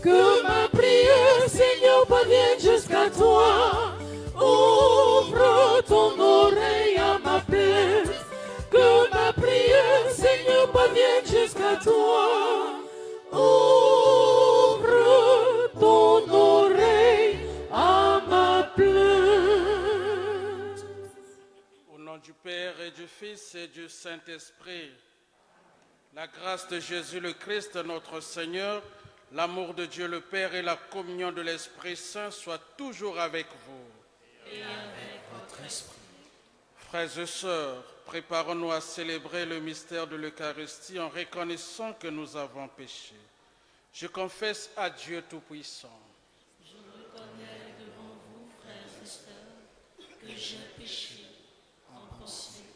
Que ma prière, Seigneur, parvienne jusqu'à toi. Ouvre ton oreille à ma plainte. Que ma prière, Seigneur, parvienne jusqu'à toi. Ouvre ton oreille à ma plainte. Au nom du Père et du Fils et du Saint-Esprit, la grâce de Jésus le Christ, notre Seigneur, l'amour de Dieu le Père et la communion de l'Esprit Saint soient toujours avec vous. Et avec votre esprit. Frères et sœurs, préparons-nous à célébrer le mystère de l'Eucharistie en reconnaissant que nous avons péché. Je confesse à Dieu Tout-Puissant. Je reconnais devant vous, frères et sœurs, que j'ai péché en pensée,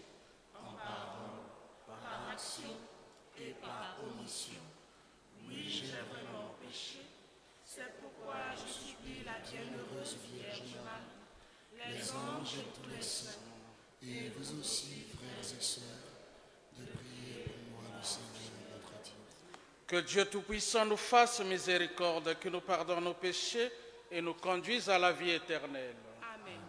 en parole, par action et par omission. Oui, j'ai vraiment péché. C'est pourquoi je supplie la bienheureuse Vierge Marie, les anges et tous les saints, et vous aussi, frères et sœurs, de prier pour moi le Seigneur notre Dieu. Que Dieu Tout-Puissant nous fasse miséricorde, qu'il nous pardonne nos péchés et nous conduise à la vie éternelle. Amen.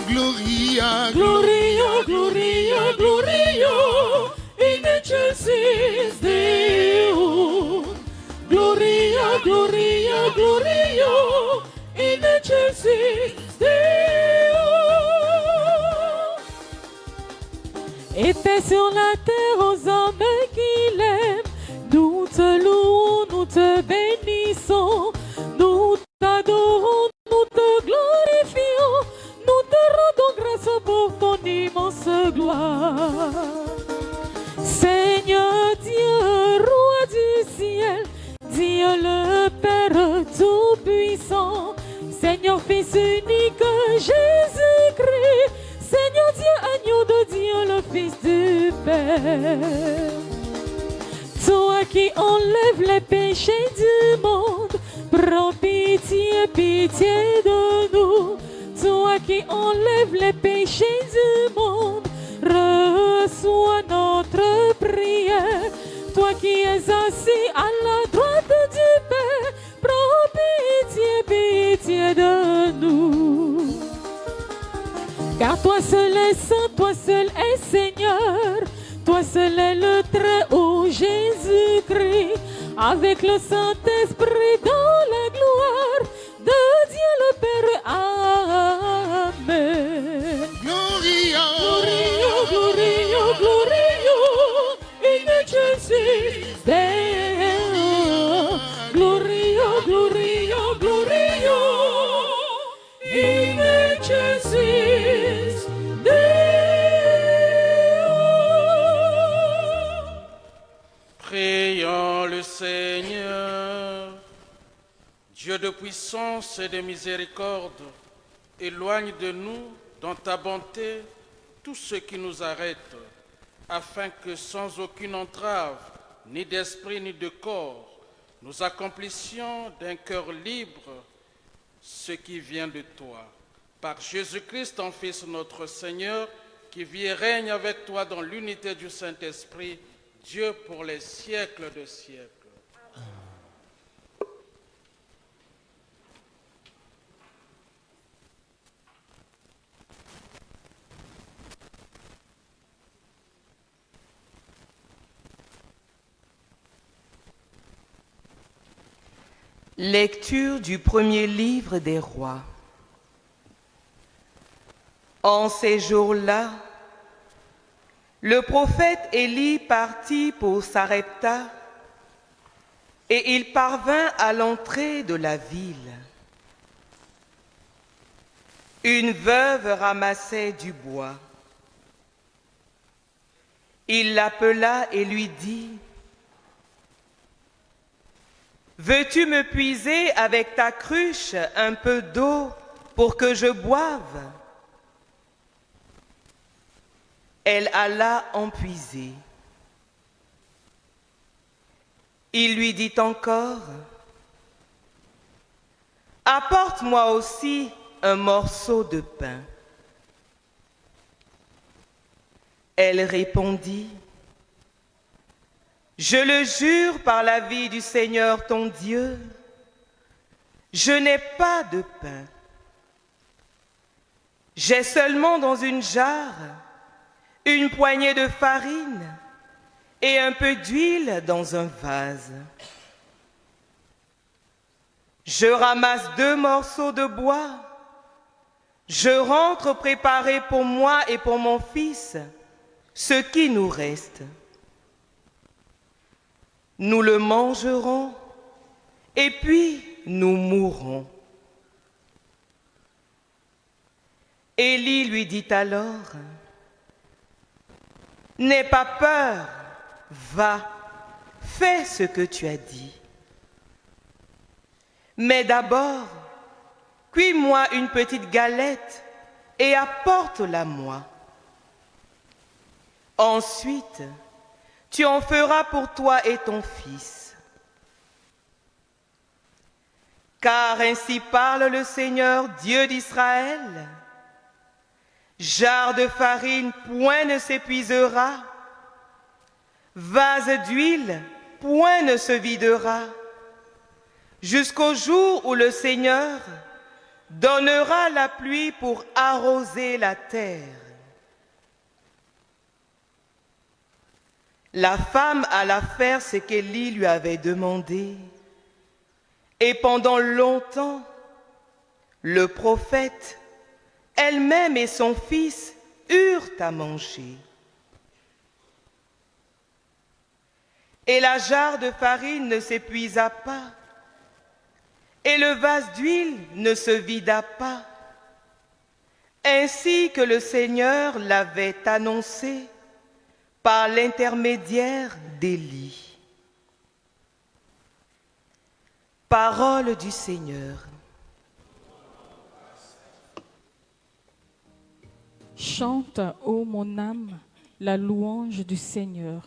Gloria, Gloria, Gloria, Gloria, in excelsis Deo. Gloria, Gloria, Gloria, in excelsis Deo. Et paix sur la terre aux hommes qu'il aime. Nous te louons, nous te bénissons, nous t'adorons, nous te glorifions, nous te rendons grâce pour ton immense gloire. Seigneur Dieu, roi du ciel, Dieu le Père tout-puissant, Seigneur Fils unique, Jésus-Christ, Seigneur Dieu, agneau de Dieu, le Fils du Père. Toi qui enlèves les péchés du monde, prends pitié, pitié de nous. Toi qui enlèves les péchés du monde, reçois notre prière. Toi qui es assis à la droite du Père, prends pitié, pitié de nous. Car toi seul est saint, toi seul est Seigneur, toi seul est le Très-Haut Jésus-Christ, avec le Saint-Esprit dans la gloire de Dieu le Père. Amen. Gloria, Gloria, Gloria, Gloria, in excelsis Deo. Gloria, Gloria, Gloria, in excelsis Deo. Prions le Seigneur. Dieu de puissance et de miséricorde, éloigne de nous, dans ta bonté, tout ce qui nous arrête, afin que sans aucune entrave, ni d'esprit ni de corps, nous accomplissions d'un cœur libre ce qui vient de toi. Par Jésus-Christ, ton Fils, notre Seigneur, qui vit et règne avec toi dans l'unité du Saint-Esprit, Dieu pour les siècles de siècles. Lecture du premier livre des rois. En ces jours-là, le prophète Élie partit pour Sarepta et il parvint à l'entrée de la ville. Une veuve ramassait du bois. Il l'appela et lui dit: « Veux-tu me puiser avec ta cruche un peu d'eau pour que je boive ?» Elle alla en puiser. Il lui dit encore: « Apporte-moi aussi un morceau de pain. » Elle répondit: « Je le jure par la vie du Seigneur ton Dieu, je n'ai pas de pain. J'ai seulement dans une jarre une poignée de farine et un peu d'huile dans un vase. Je ramasse 2 morceaux de bois, je rentre préparer pour moi et pour mon fils ce qui nous reste. Nous le mangerons et puis nous mourrons. » Élie lui dit alors: « N'aie pas peur, va, fais ce que tu as dit. Mais d'abord, cuis-moi une petite galette et apporte-la-moi. Ensuite, tu en feras pour toi et ton fils. Car ainsi parle le Seigneur, Dieu d'Israël. Jarre de farine, point ne s'épuisera. Vase d'huile, point ne se videra. Jusqu'au jour où le Seigneur donnera la pluie pour arroser la terre. » La femme alla faire ce qu'Élie lui avait demandé. Et pendant longtemps, le prophète, elle-même et son fils eurent à manger. Et la jarre de farine ne s'épuisa pas, et le vase d'huile ne se vida pas, ainsi que le Seigneur l'avait annoncé par l'intermédiaire d'Élie. Parole du Seigneur. Chante, ô mon âme, la louange du Seigneur.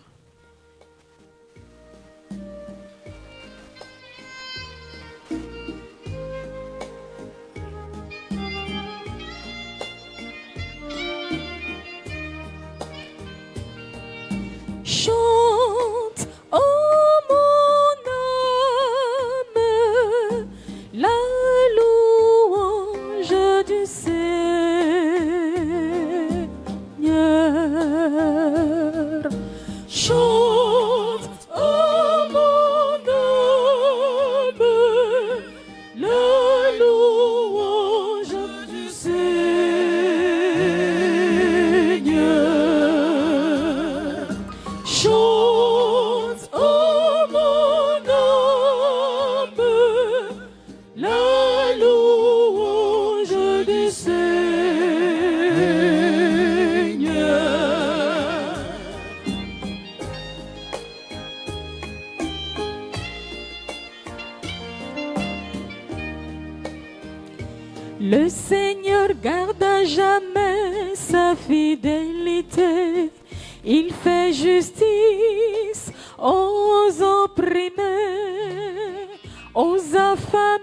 Le Seigneur garde à jamais sa fidélité. Il fait justice aux opprimés, aux affamés,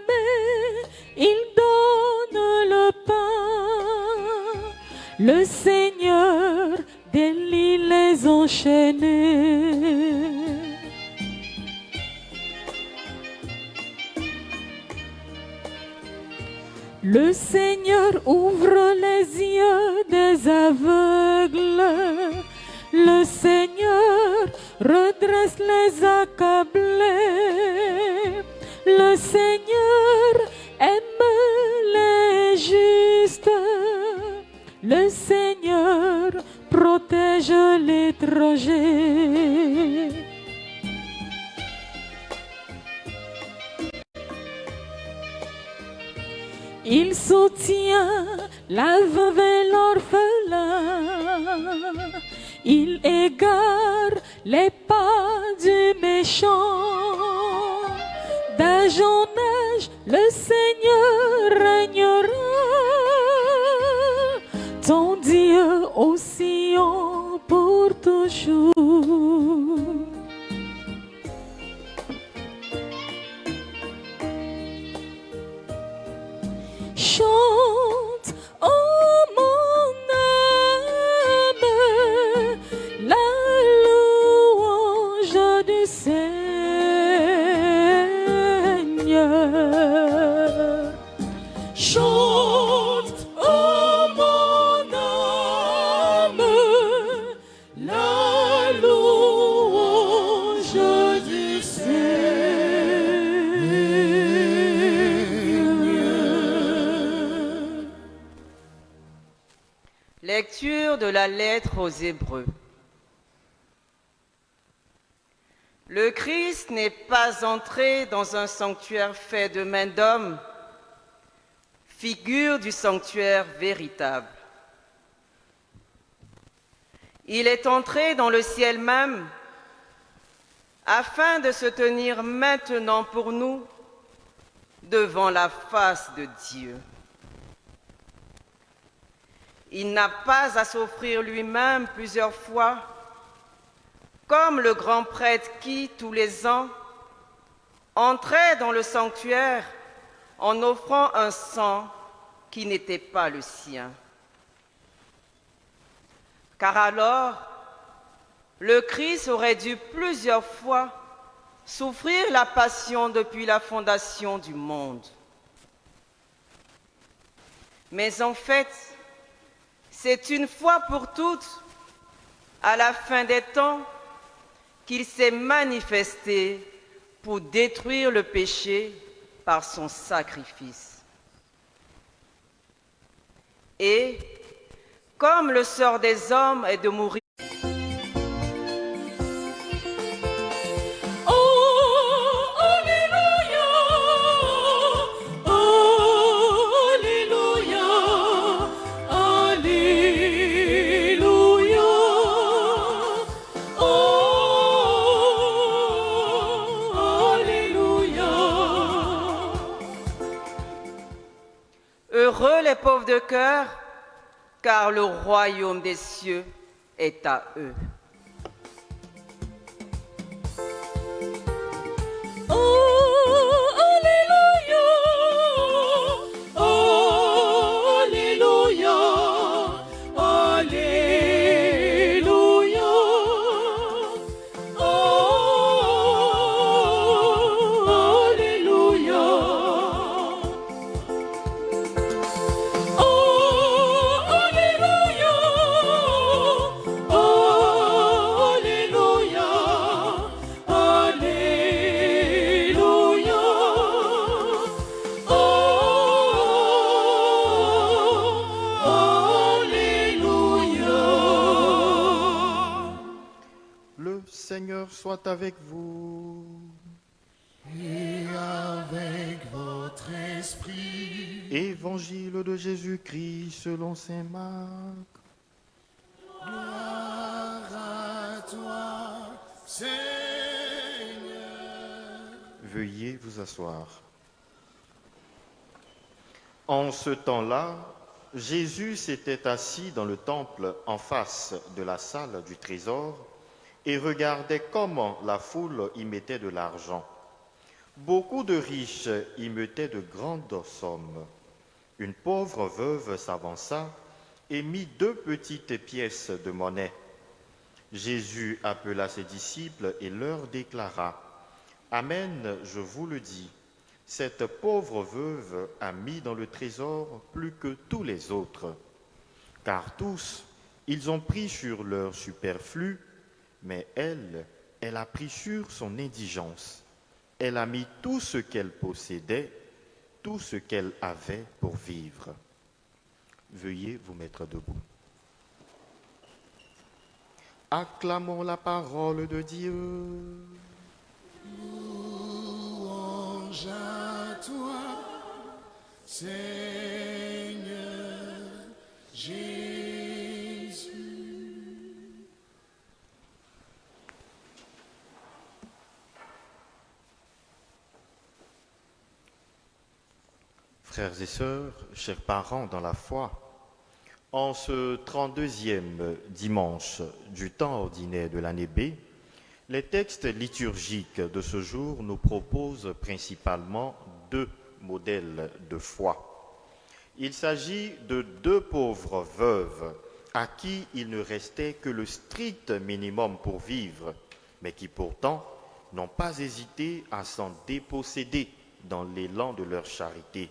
il donne le pain. Le Seigneur délie les enchaînés. Le Seigneur ouvre les yeux des aveugles. Le Seigneur redresse les accablés. Le Seigneur aime les justes. Le Seigneur protège l'étranger. Il soutient la veuve et l'orphelin. Il égare les pas du méchant. D'âge en âge, le Seigneur régnera. Ton Dieu au Sion pour toujours. Chante, oh mon âme, la louange du Seigneur. Chante, oh mon âme, la louange du Seigneur. Lecture de la lettre aux Hébreux. Le Christ n'est pas entré dans un sanctuaire fait de main d'homme, figure du sanctuaire véritable. Il est entré dans le ciel même afin de se tenir maintenant pour nous devant la face de Dieu. Il n'a pas à s'offrir lui-même plusieurs fois, comme le grand prêtre qui, tous les ans, entrait dans le sanctuaire en offrant un sang qui n'était pas le sien. Car alors, le Christ aurait dû plusieurs fois souffrir la passion depuis la fondation du monde. Mais en fait, c'est une fois pour toutes, à la fin des temps, qu'il s'est manifesté pour détruire le péché par son sacrifice. Et, comme le sort des hommes est de mourir, heureux les pauvres de cœur, car le royaume des cieux est à eux. Soit avec vous. Et avec votre esprit. Évangile de Jésus-Christ selon saint Marc. Gloire à toi, Seigneur. Veuillez vous asseoir. En ce temps-là, Jésus s'était assis dans le temple en face de la salle du trésor et regardait comment la foule y mettait de l'argent. Beaucoup de riches y mettaient de grandes sommes. Une pauvre veuve s'avança et mit 2 petites pièces de monnaie. Jésus appela ses disciples et leur déclara : Amen, je vous le dis, cette pauvre veuve a mis dans le trésor plus que tous les autres. Car tous, ils ont pris sur leur superflu, mais elle a pris sur son indigence. Elle a mis tout ce qu'elle possédait, tout ce qu'elle avait pour vivre. Veuillez vous mettre debout. Acclamons la parole de Dieu. Louange à toi, Seigneur Jésus. Frères et sœurs, chers parents dans la foi, en ce 32e dimanche du temps ordinaire de l'année B, les textes liturgiques de ce jour nous proposent principalement 2 modèles de foi. Il s'agit de 2 pauvres veuves à qui il ne restait que le strict minimum pour vivre, mais qui pourtant n'ont pas hésité à s'en déposséder dans l'élan de leur charité.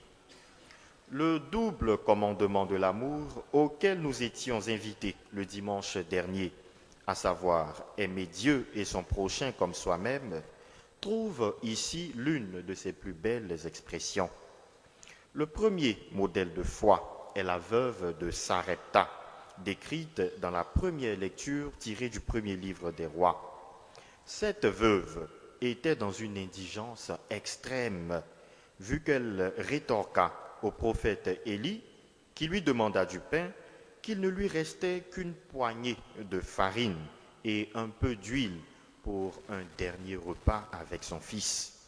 Le double commandement de l'amour auquel nous étions invités le dimanche dernier, à savoir aimer Dieu et son prochain comme soi-même, trouve ici l'une de ses plus belles expressions. Le premier modèle de foi est la veuve de Sarepta, décrite dans la première lecture tirée du premier livre des rois. Cette veuve était dans une indigence extrême, vu qu'elle rétorqua au prophète Élie, qui lui demanda du pain, qu'il ne lui restait qu'une poignée de farine et un peu d'huile pour un dernier repas avec son fils.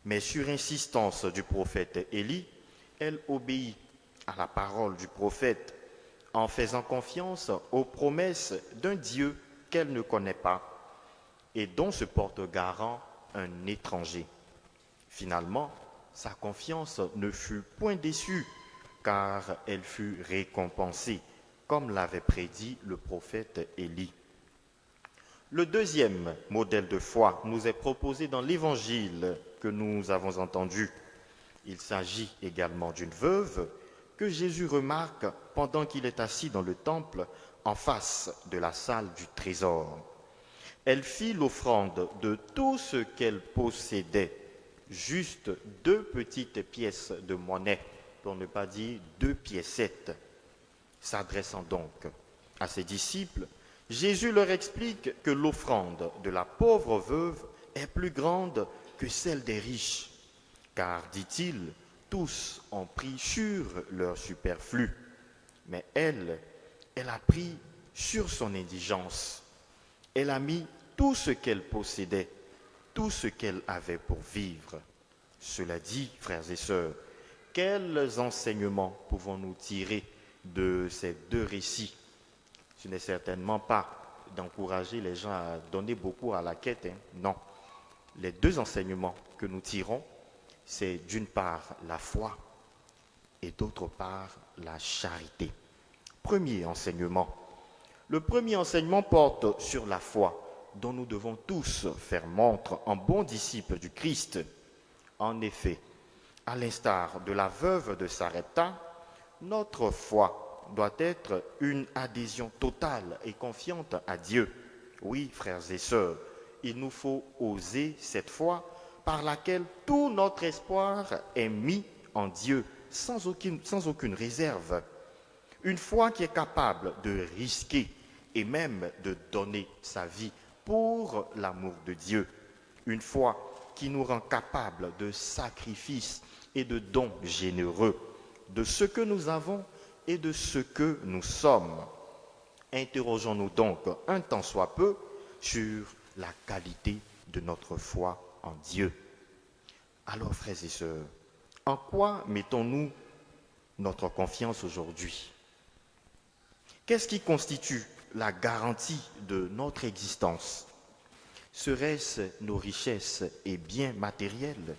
Mais sur insistance du prophète Élie, elle obéit à la parole du prophète en faisant confiance aux promesses d'un Dieu qu'elle ne connaît pas et dont se porte garant un étranger. Finalement, sa confiance ne fut point déçue, car elle fut récompensée, comme l'avait prédit le prophète Élie. Le deuxième modèle de foi nous est proposé dans l'évangile que nous avons entendu. Il s'agit également d'une veuve que Jésus remarque pendant qu'il est assis dans le temple en face de la salle du trésor. Elle fit l'offrande de tout ce qu'elle possédait, juste 2 petites pièces de monnaie, pour ne pas dire 2 piécettes. S'adressant donc à ses disciples, Jésus leur explique que l'offrande de la pauvre veuve est plus grande que celle des riches, car, dit-il, tous ont pris sur leur superflu, mais elle a pris sur son indigence. Elle a mis tout ce qu'elle possédait, tout ce qu'elle avait pour vivre. Cela dit, frères et sœurs, quels enseignements pouvons-nous tirer de ces 2 récits? Ce n'est certainement pas d'encourager les gens à donner beaucoup à la quête, non. Les 2 enseignements que nous tirons, c'est d'une part la foi et d'autre part la charité. Premier enseignement. Le premier enseignement porte sur la foi, dont nous devons tous faire montre en bons disciples du Christ. En effet, à l'instar de la veuve de Sarepta, notre foi doit être une adhésion totale et confiante à Dieu. Oui, frères et sœurs, il nous faut oser cette foi par laquelle tout notre espoir est mis en Dieu, sans aucune réserve. Une foi qui est capable de risquer et même de donner sa vie pour l'amour de Dieu. Une foi qui nous rend capables de sacrifices et de dons généreux, de ce que nous avons et de ce que nous sommes. Interrogeons-nous donc un tant soit peu sur la qualité de notre foi en Dieu. Alors, frères et sœurs, en quoi mettons-nous notre confiance aujourd'hui? Qu'est-ce qui constitue la garantie de notre existence? Serait-ce nos richesses et biens matériels?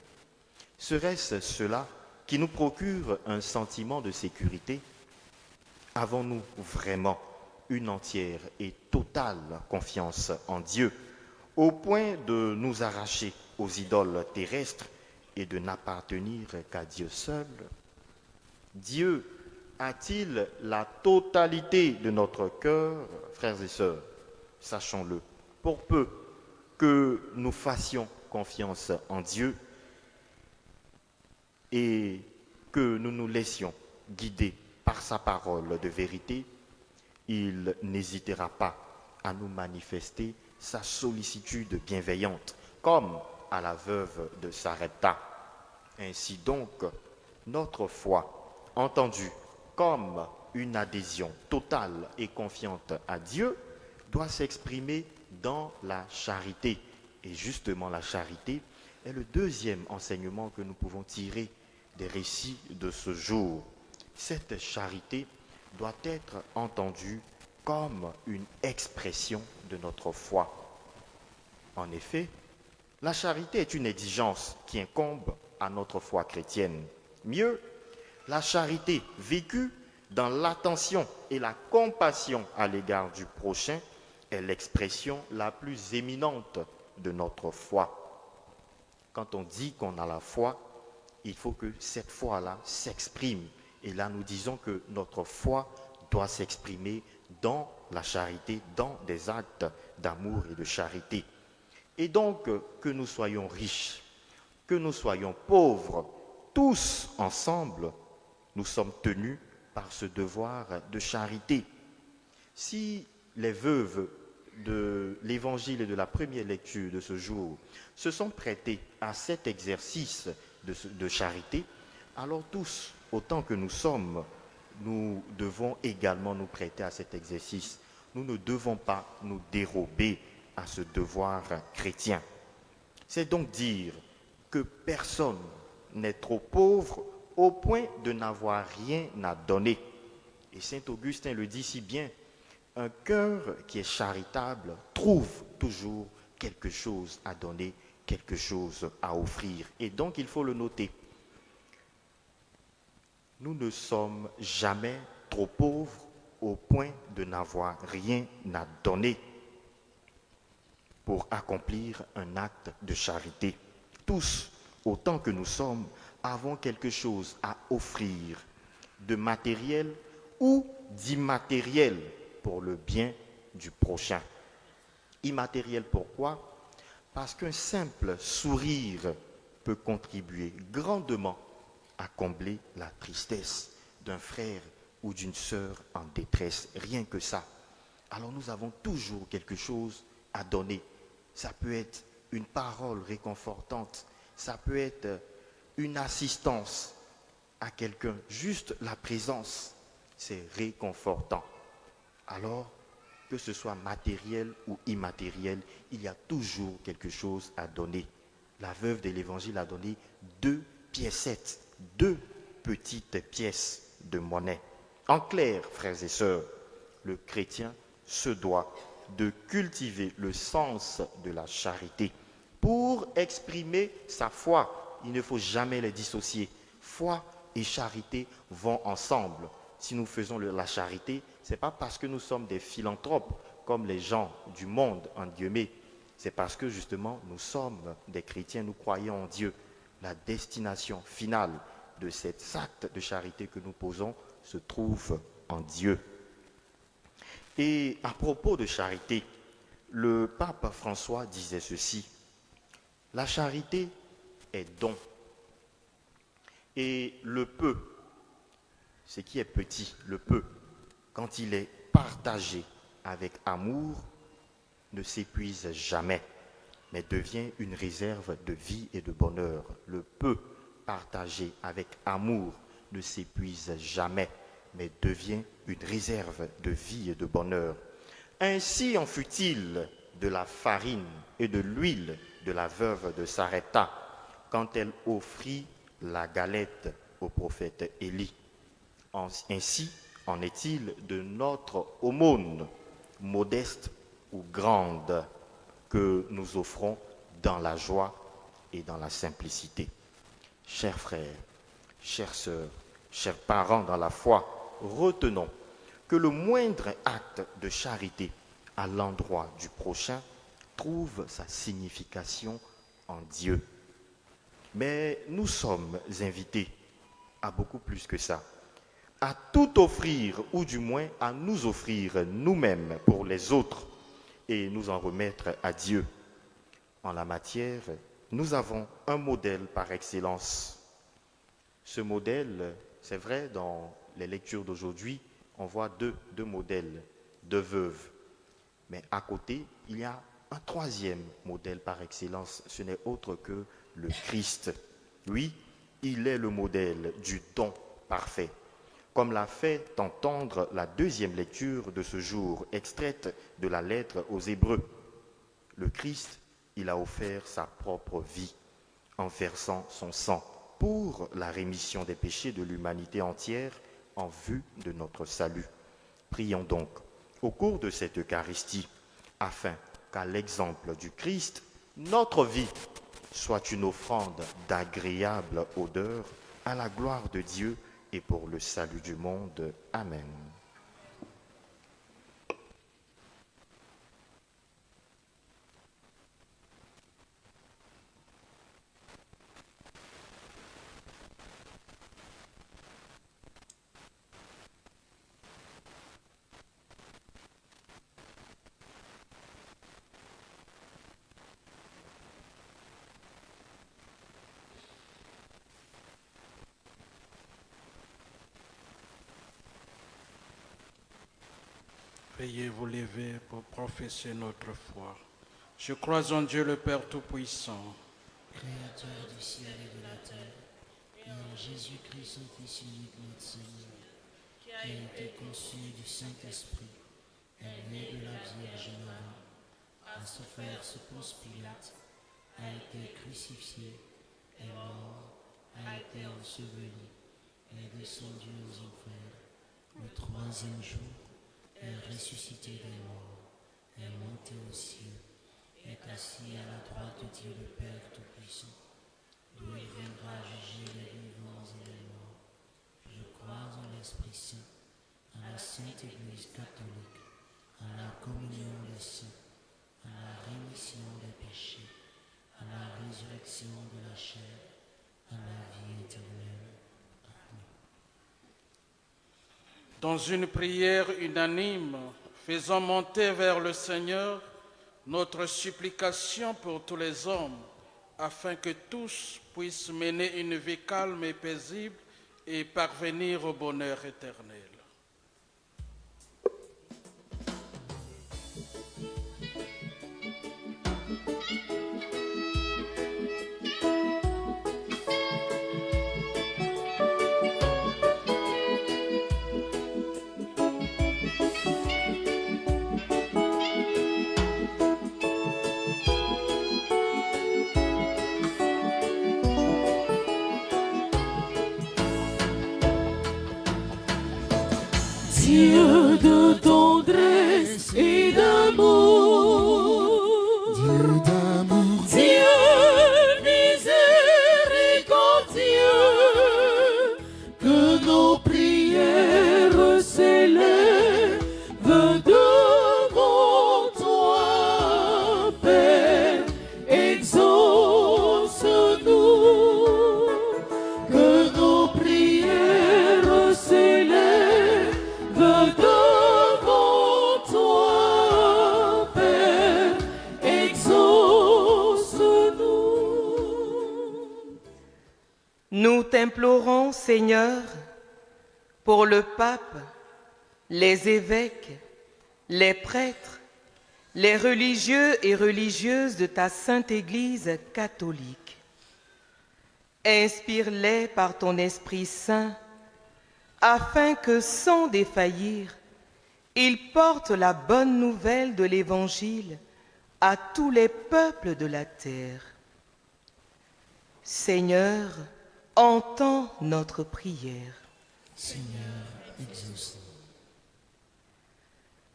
Serait-ce cela qui nous procure un sentiment de sécurité? Avons-nous vraiment une entière et totale confiance en Dieu, au point de nous arracher aux idoles terrestres et de n'appartenir qu'à Dieu seul? Dieu a-t-il la totalité de notre cœur, frères et sœurs? Sachons-le, pour peu que nous fassions confiance en Dieu et que nous nous laissions guider par sa parole de vérité, il n'hésitera pas à nous manifester sa sollicitude bienveillante, comme à la veuve de Sarepta. Ainsi donc, notre foi, entendue comme une adhésion totale et confiante à Dieu, doit s'exprimer dans la charité. Et justement, la charité est le deuxième enseignement que nous pouvons tirer des récits de ce jour. Cette charité doit être entendue comme une expression de notre foi. En effet, la charité est une exigence qui incombe à notre foi chrétienne. Mieux, la charité vécue dans l'attention et la compassion à l'égard du prochain est l'expression la plus éminente de notre foi. Quand on dit qu'on a la foi, il faut que cette foi-là s'exprime. Et là, nous disons que notre foi doit s'exprimer dans la charité, dans des actes d'amour et de charité. Et donc, que nous soyons riches, que nous soyons pauvres, tous ensemble, nous sommes tenus par ce devoir de charité. Si les veuves de l'évangile et de la première lecture de ce jour se sont prêtées à cet exercice de charité, alors tous, autant que nous sommes, nous devons également nous prêter à cet exercice. Nous ne devons pas nous dérober à ce devoir chrétien. C'est donc dire que personne n'est trop pauvre au point de n'avoir rien à donner. Et saint Augustin le dit si bien, un cœur qui est charitable trouve toujours quelque chose à donner, quelque chose à offrir. Et donc il faut le noter. Nous ne sommes jamais trop pauvres au point de n'avoir rien à donner pour accomplir un acte de charité. Tous, autant que nous sommes, avons quelque chose à offrir de matériel ou d'immatériel pour le bien du prochain. Immatériel pourquoi? Parce qu'un simple sourire peut contribuer grandement à combler la tristesse d'un frère ou d'une sœur en détresse. Rien que ça. Alors nous avons toujours quelque chose à donner. Ça peut être une parole réconfortante, ça peut être une assistance à quelqu'un, juste la présence, c'est réconfortant. Alors, que ce soit matériel ou immatériel, il y a toujours quelque chose à donner. La veuve de l'Évangile a donné 2 piécettes, 2 petites pièces de monnaie. En clair, frères et sœurs, le chrétien se doit de cultiver le sens de la charité pour exprimer sa foi. Il ne faut jamais les dissocier. Foi et charité vont ensemble. Si nous faisons la charité, ce n'est pas parce que nous sommes des philanthropes comme les gens du monde, en guillemets. C'est parce que justement nous sommes des chrétiens, nous croyons en Dieu. La destination finale de cet acte de charité que nous posons se trouve en Dieu. Et à propos de charité, le pape François disait ceci: la charité est don. Et le peu, ce qui est petit, le peu, quand il est partagé avec amour, ne s'épuise jamais, mais devient une réserve de vie et de bonheur. Le peu partagé avec amour ne s'épuise jamais, mais devient une réserve de vie et de bonheur. Ainsi en fut-il de la farine et de l'huile de la veuve de Sarepta, quand elle offrit la galette au prophète Élie. Ainsi en est-il de notre aumône, modeste ou grande, que nous offrons dans la joie et dans la simplicité. Chers frères, chères sœurs, chers parents dans la foi, retenons que le moindre acte de charité à l'endroit du prochain trouve sa signification en Dieu. Mais nous sommes invités à beaucoup plus que ça, à tout offrir, ou du moins à nous offrir nous-mêmes pour les autres et nous en remettre à Dieu. En la matière, nous avons un modèle par excellence. Ce modèle, c'est vrai, dans les lectures d'aujourd'hui, on voit deux modèles, deux veuves. Mais à côté, il y a un troisième modèle par excellence, ce n'est autre que le Christ. Oui, il est le modèle du don parfait, comme l'a fait entendre la deuxième lecture de ce jour, extraite de la lettre aux Hébreux. Le Christ, il a offert sa propre vie en versant son sang pour la rémission des péchés de l'humanité entière en vue de notre salut. Prions donc au cours de cette Eucharistie afin qu'à l'exemple du Christ, notre vie soit une offrande d'agréable odeur à la gloire de Dieu et pour le salut du monde. Amen. Veuillez vous lever pour professer notre foi. Je crois en Dieu le Père Tout-Puissant, Créateur du ciel et de la terre, et en Jésus-Christ, son Fils unique, notre Seigneur, qui a été conçu du Saint-Esprit, est né de la Vierge Marie, a souffert sous Ponce Pilate, a été crucifié, est mort, a été enseveli, est descendu aux enfers. Le troisième jour, est ressuscité des morts, est monté aux cieux, est assis à la droite de Dieu le Père Tout-Puissant, d'où il viendra juger les vivants et les morts. Je crois en l'Esprit Saint, à la Sainte Église catholique, à la communion des saints, à la rémission des péchés, à la résurrection de la chair, à la vie éternelle. Amen. Dans une prière unanime, faisons monter vers le Seigneur notre supplication pour tous les hommes, afin que tous puissent mener une vie calme et paisible et parvenir au bonheur éternel. Dieu de tendresse et d'amour, Dieu d'amour, Dieu miséricordieux, que nos prières s'élèvent devant toi, Père, exauce-nous, que nos prières s'élèvent devant toi, Père, exauce-nous. Nous t'implorons, Seigneur, pour le pape, les évêques, les prêtres, les religieux et religieuses de ta Sainte Église catholique. Inspire-les par ton Esprit Saint, afin que, sans défaillir, ils portent la bonne nouvelle de l'Évangile à tous les peuples de la terre. Seigneur, entends notre prière. Seigneur, exauce-nous.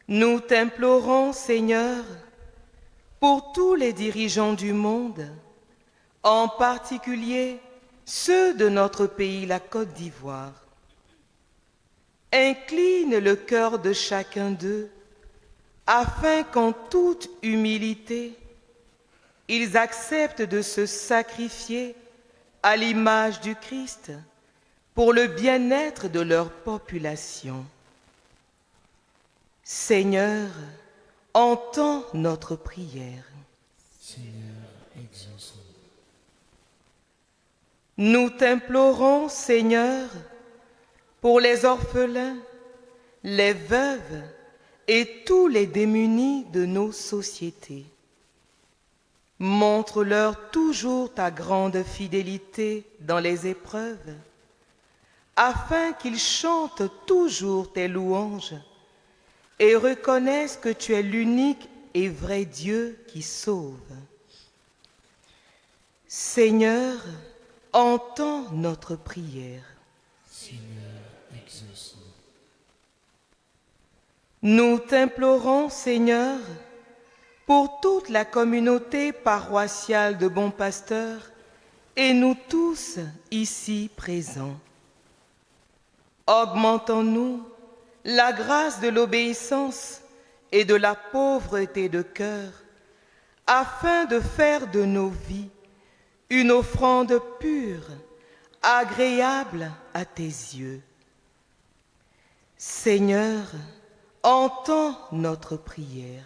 Nous t'implorons, Seigneur, pour tous les dirigeants du monde, en particulier ceux de notre pays, la Côte d'Ivoire. Incline le cœur de chacun d'eux, afin qu'en toute humilité, ils acceptent de se sacrifier à l'image du Christ pour le bien-être de leur population. Seigneur, entends notre prière. Seigneur, exauce-nous. Nous t'implorons, Seigneur, pour les orphelins, les veuves et tous les démunis de nos sociétés. Montre-leur toujours ta grande fidélité dans les épreuves, afin qu'ils chantent toujours tes louanges et reconnaissent que tu es l'unique et vrai Dieu qui sauve. Seigneur, entends notre prière. Seigneur, exauce-nous. Nous t'implorons, Seigneur, pour toute la communauté paroissiale de Bon Pasteur et nous tous ici présents. Augmentons-nous la grâce de l'obéissance et de la pauvreté de cœur, afin de faire de nos vies une offrande pure, agréable à tes yeux. Seigneur, entends notre prière.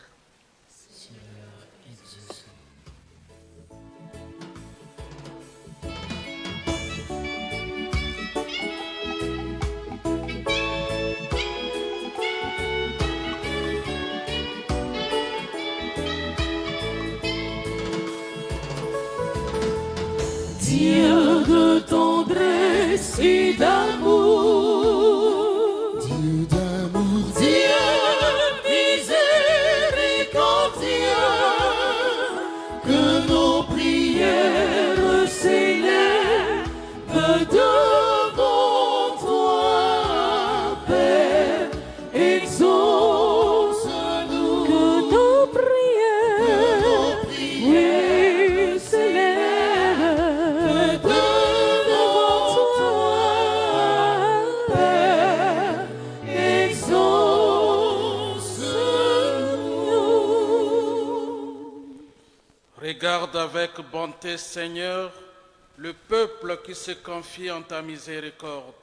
Dieu de tendresse et d'amour, Dieu d'amour, Dieu miséricordieux, que nos prières s'élèvent devant toi, Père, exauce-nous. Que nos prières s'élèvent devant toi, Père, exauce-nous. Regarde avec bonté, Seigneur, le peuple qui se confie en ta miséricorde.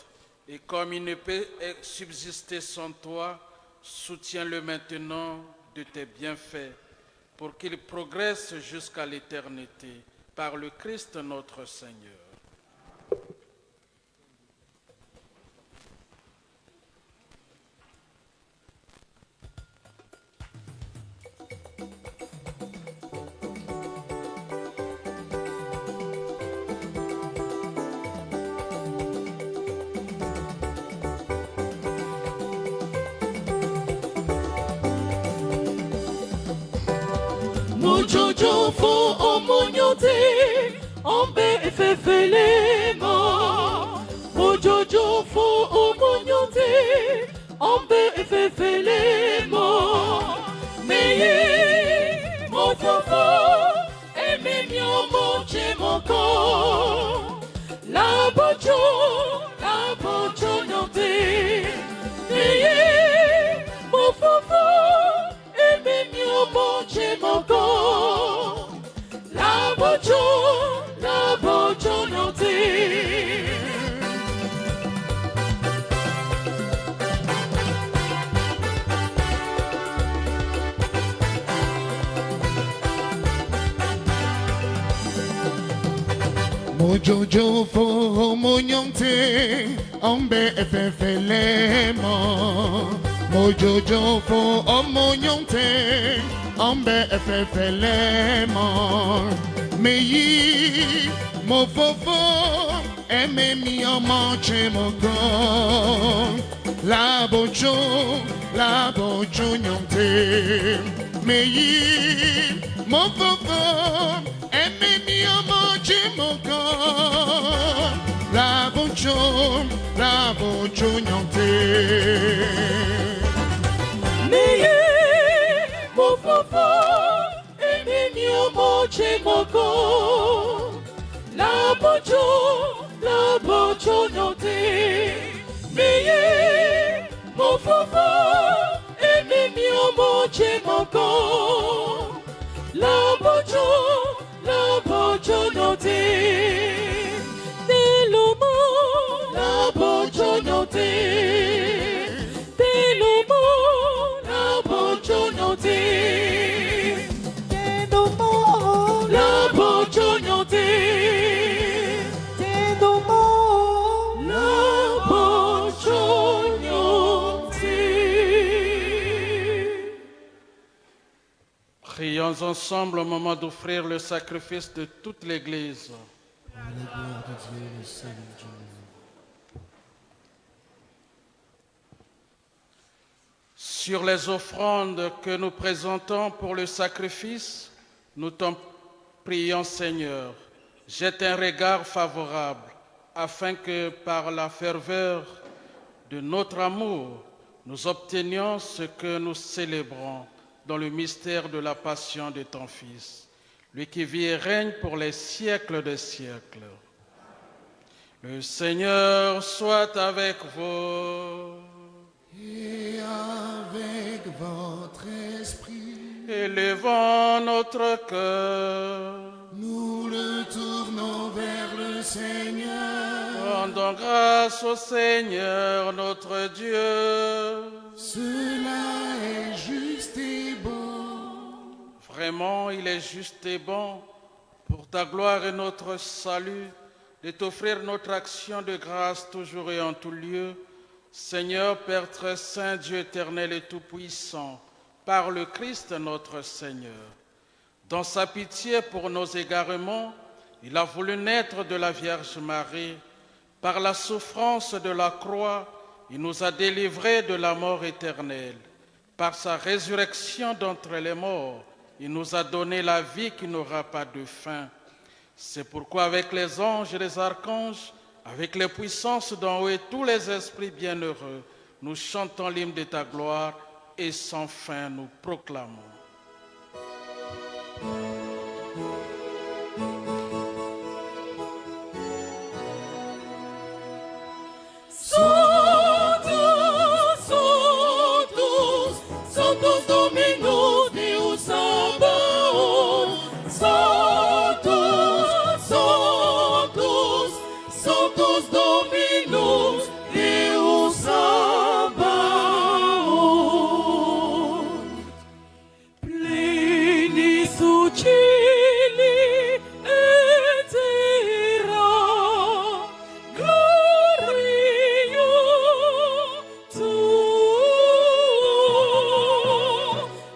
Et comme il ne peut subsister sans toi, soutiens-le maintenant de tes bienfaits, pour qu'il progresse jusqu'à l'éternité, par le Christ notre Seigneur. Mojojo fo omonyote, ombe efefelema. Mojojo fo omonyote, ombe efefelema. Meye mofofo, ememyo moche moko. La bojo nyote. Meye mofofo, ememyo moche moko. La bojo note. Mojojo fo monyonte, ombe efefelema. Mojojo fo monyonte, ombe efefelema. Meyi mofofo, ememi omoche moko. La bojo nyonte. Meyi mofofo, ememi omoche moko. La bojo bocho nyonte. Meye, mo fofo, ememi omoche moko. La bocho note. Meye, mo fofo, ememi omoche moko. La bocho note. Delomo, la bocho note. Delomo, la bocho note. Delomo, la bocho note. Delomo, la bocho note. Prions ensemble au moment d'offrir le sacrifice de toute l'Église. Pour la gloire de Dieu, le salut du monde. Sur les offrandes que nous présentons pour le sacrifice, nous t'en prions, Seigneur. Jette un regard favorable, afin que par la ferveur de notre amour, nous obtenions ce que nous célébrons dans le mystère de la passion de ton Fils, lui qui vit et règne pour les siècles des siècles. Le Seigneur soit avec vous. Et avec votre esprit, Élevons notre cœur. nous le tournons vers le Seigneur. Rendons grâce au Seigneur notre Dieu. Cela est juste et bon. Vraiment, il est juste et bon, pour ta gloire et notre salut, de t'offrir notre action de grâce toujours et en tout lieu. Seigneur, Père très saint, Dieu éternel et tout-puissant, par le Christ notre Seigneur. Dans sa pitié pour nos égarements, il a voulu naître de la Vierge Marie. Par la souffrance de la croix, il nous a délivrés de la mort éternelle. Par sa résurrection d'entre les morts, il nous a donné la vie qui n'aura pas de fin. C'est pourquoi avec les anges et les archanges, avec les puissances d'en haut et tous les esprits bienheureux, nous chantons l'hymne de ta gloire et sans fin nous proclamons. Santos Dominus Deus Sabaoth. Santos Dominus Deus Sabaoth. Pleni sucili et terra, gloria tua.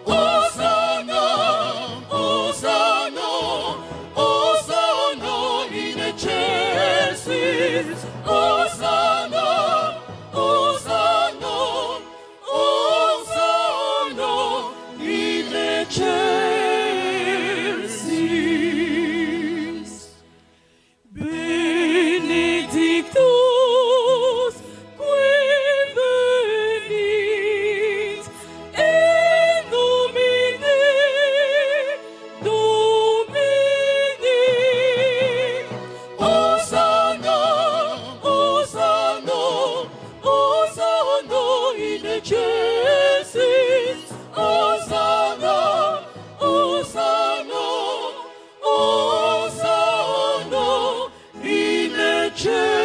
Hosanna, Hosanna, Hosanna in excelsis. Hosanna, Hosanna, Hosanna in excelsis. Benedictus qui venit in nomine Domini. Hosanna, Hosanna, Hosanna in excelsis. Hosanna, Hosanna, Hosanna in excelsis.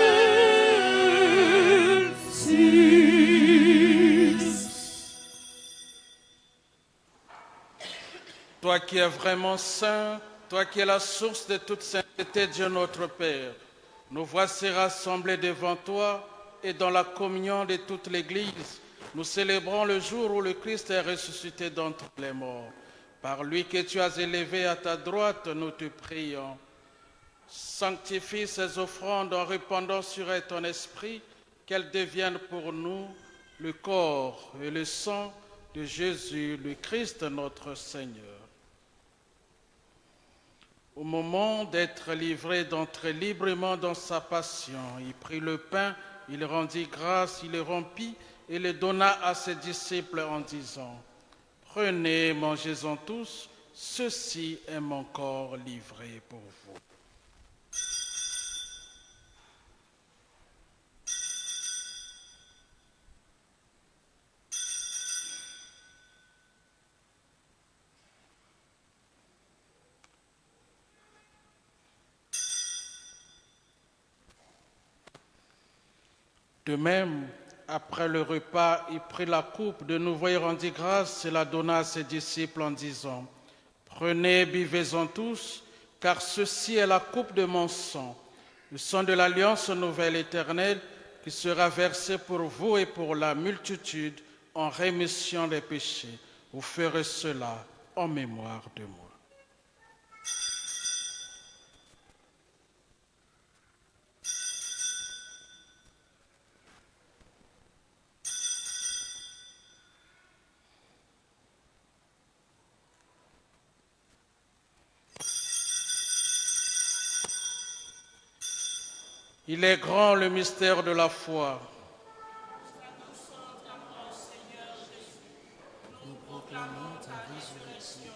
Toi qui es vraiment saint, toi qui es la source de toute sainteté, Dieu notre Père, nous voici rassemblés devant toi et dans la communion de toute l'Église. Nous célébrons le jour où le Christ est ressuscité d'entre les morts. Par lui que tu as élevé à ta droite, nous te prions. Sanctifie ces offrandes en répandant sur elles ton esprit, qu'elles deviennent pour nous le corps et le sang de Jésus, le Christ notre Seigneur. Au moment d'être livré, d'entrer librement dans sa passion, il prit le pain, il rendit grâce, il le rompit et le donna à ses disciples en disant, « Prenez, mangez-en tous, ceci est mon corps livré pour vous. » De même, après le repas, il prit la coupe, de nouveau il rendit grâce et la donna à ses disciples en disant, « Prenez, buvez-en tous, car ceci est la coupe de mon sang, le sang de l'alliance nouvelle éternelle qui sera versé pour vous et pour la multitude en rémission des péchés. Vous ferez cela en mémoire de moi. » Il est grand le mystère de la foi. Nous proclamons ta résurrection.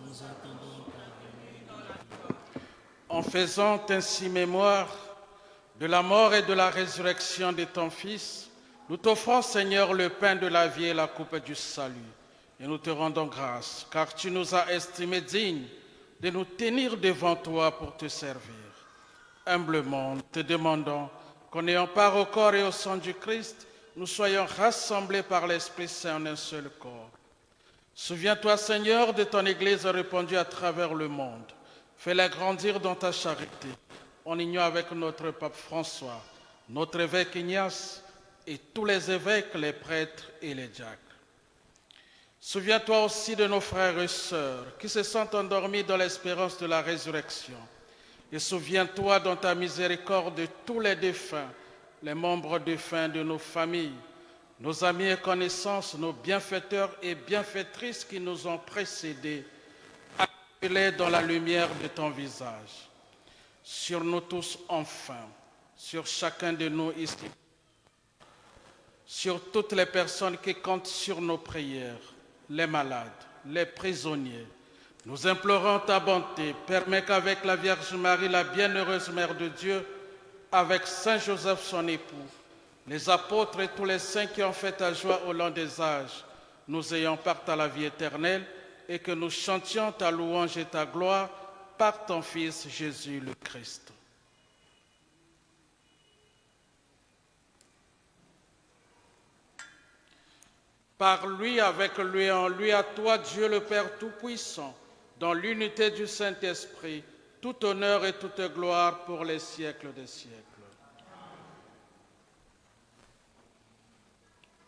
Nous attendons ta venue dans la gloire. En faisant ainsi mémoire de la mort et de la résurrection de ton Fils, nous t'offrons, Seigneur, le pain de la vie et la coupe du salut. Et nous te rendons grâce, car tu nous as estimés dignes de nous tenir devant toi pour te servir. Humblement, te demandons qu'en ayant part au corps et au sang du Christ, nous soyons rassemblés par l'Esprit Saint en un seul corps. Souviens-toi, Seigneur, de ton Église répandue à travers le monde. Fais-la grandir dans ta charité, en union avec notre pape François, notre évêque Ignace et tous les évêques, les prêtres et les diacres. Souviens-toi aussi de nos frères et sœurs qui se sont endormis dans l'espérance de la résurrection. Et souviens-toi dans ta miséricorde de tous les défunts, les membres défunts de nos familles, nos amis et connaissances, nos bienfaiteurs et bienfaitrices qui nous ont précédés, appelés dans la lumière de ton visage. Sur nous tous enfin, sur chacun de nous ici, sur toutes les personnes qui comptent sur nos prières, les malades, les prisonniers. Nous implorons ta bonté, permets qu'avec la Vierge Marie, la bienheureuse Mère de Dieu, avec Saint Joseph son époux, les apôtres et tous les saints qui ont fait ta joie au long des âges, nous ayons part à la vie éternelle et que nous chantions ta louange et ta gloire par ton Fils Jésus le Christ. Par lui, avec lui et en lui, à toi, Dieu le Père Tout-Puissant, dans l'unité du Saint-Esprit, tout honneur et toute gloire pour les siècles des siècles.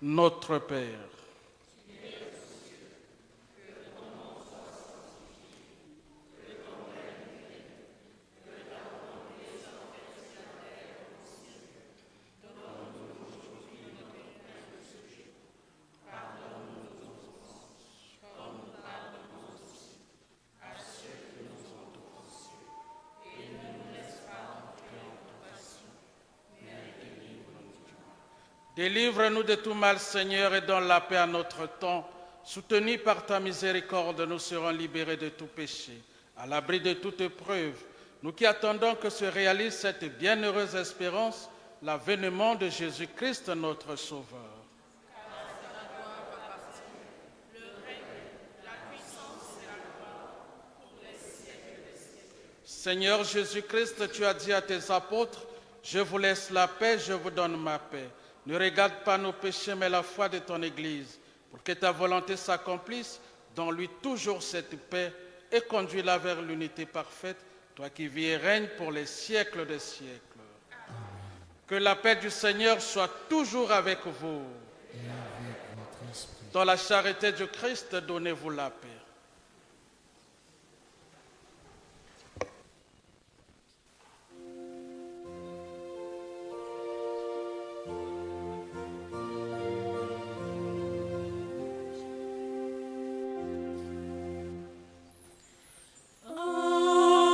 Notre Père, délivre-nous de tout mal, Seigneur, et donne la paix à notre temps. Soutenus par ta miséricorde, nous serons libérés de tout péché, à l'abri de toute épreuve. Nous qui attendons que se réalise cette bienheureuse espérance, l'avènement de Jésus-Christ, notre Sauveur. Seigneur Jésus-Christ, tu as dit à tes apôtres, « Je vous laisse la paix, je vous donne ma paix. Ne regarde pas nos péchés, mais la foi de ton Église, pour que ta volonté s'accomplisse, donne-lui toujours cette paix et conduis-la vers l'unité parfaite, toi qui vis et règnes pour les siècles des siècles. Amen. Que la paix du Seigneur soit toujours avec vous. Et avec votre esprit. Dans la charité du Christ, donnez-vous la paix. Amen.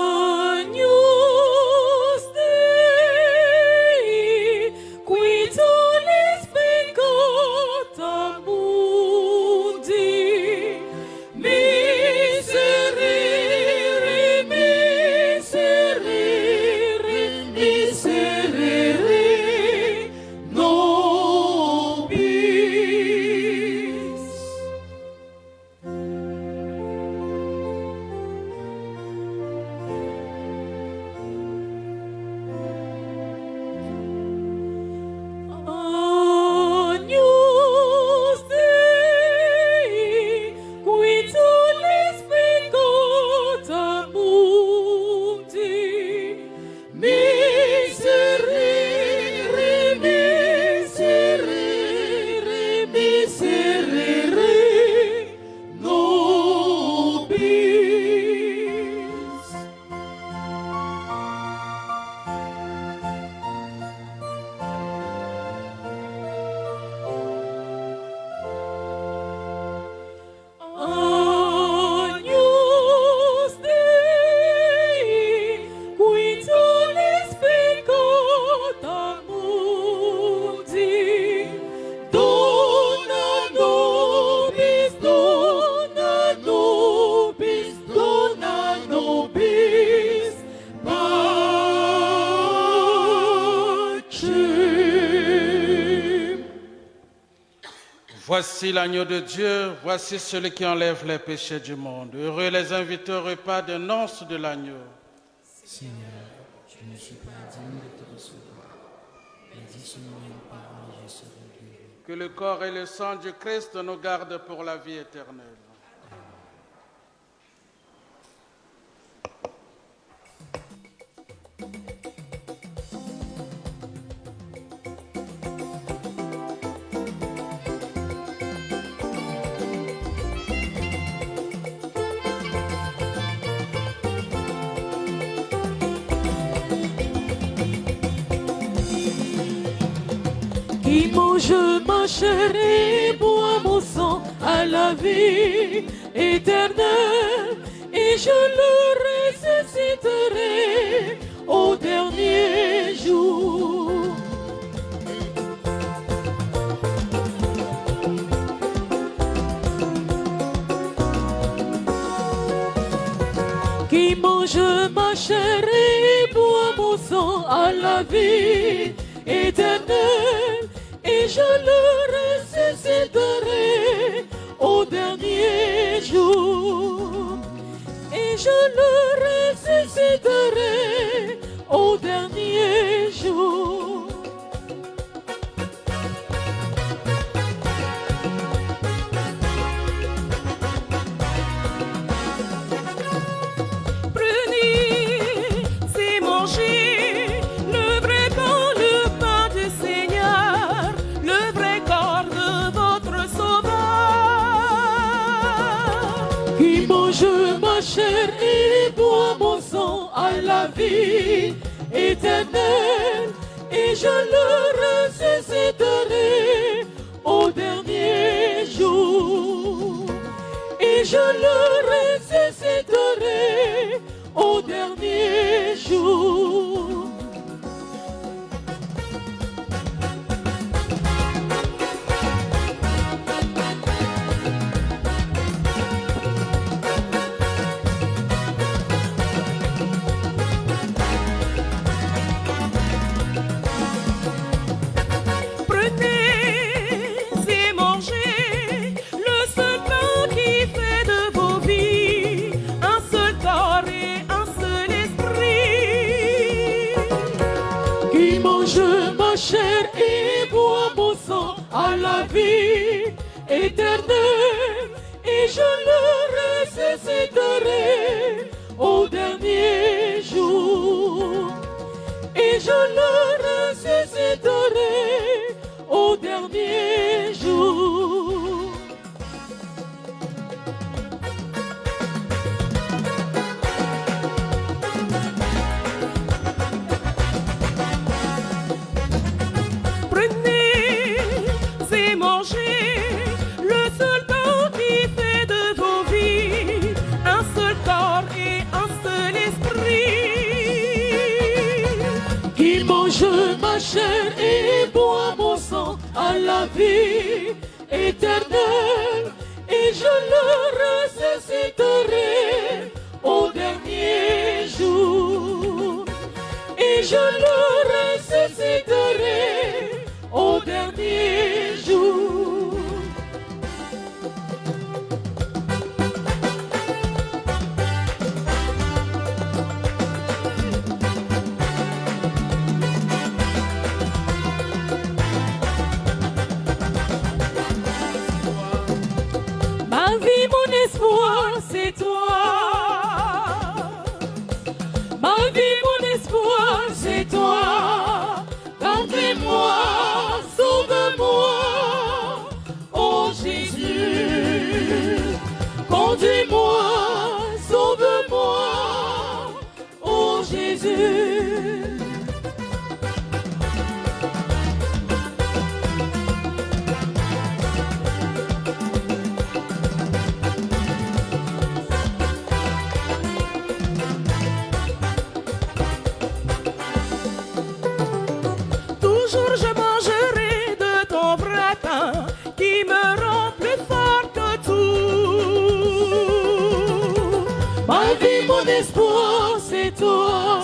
Voici l'agneau de Dieu, voici celui qui enlève les péchés du monde. Heureux les invités au repas de noces de l'agneau. Seigneur, je ne suis pas digne de te recevoir, mais dis seulement une parole et je serai guéri. Que le corps et le sang du Christ nous gardent pour la vie éternelle. Qui mange ma chair et boit mon sang à la vie éternelle, et je le ressusciterai au dernier jour. Qui mange ma chair et boit mon sang à la vie éternelle, et je le ressusciterai au dernier jour. Et je le ressusciterai au dernier jour. Prenez et mangez le vrai pain du Seigneur, le vrai corps de votre Sauveur. Qui mange ma chair et boit mon sang à la vie éternelle, et je le ressusciterai au dernier jour. Et je le ressusciterai au dernier jour. Prenez et mangez le seul pain qui fait de vos vies un seul corps et un seul esprit. Qui mange ma chair et boit mon sang à la vie éternelle, et je le ressusciterai au dernier jour. Et je le ressusciterai au dernier jour. Prenez et mangez le seul pain qui fait de vos vies un seul corps et un seul esprit. Qui mange ma chair et boit mon sang à la vie éternelle, et je le ressusciterai au dernier jour. Et je le ressusciterai au dernier jour. Ma vie, mon espoir, c'est toi. Ma vie, mon espoir, c'est toi. Garde-moi, sauve-moi, oh Jésus. Conduis-moi, sauve-moi, oh Jésus. Toujours je mangerai de ton vrai pain qui me rend plus fort que tout. Ma vie, mon espoir, c'est toi.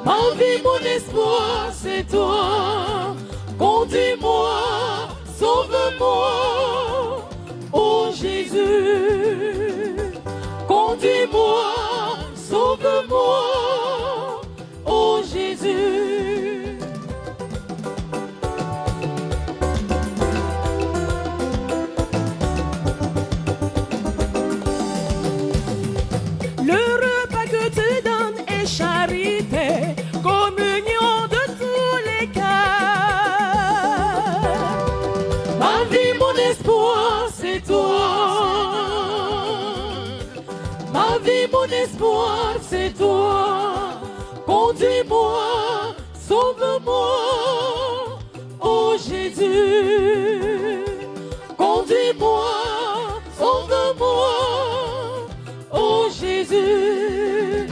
Ma vie, mon espoir, c'est toi. Conduis-moi, conduis-moi, ô Jésus, conduis-moi, sauve-moi, ô Jésus. Le repas que tu donnes est charité, communion de tous les cœurs. Ma vie, mon espoir, c'est toi. Ma vie, mon espoir, c'est toi. Conduis-moi, sauve-moi, ô Jésus. Conduis-moi, sauve-moi, ô Jésus.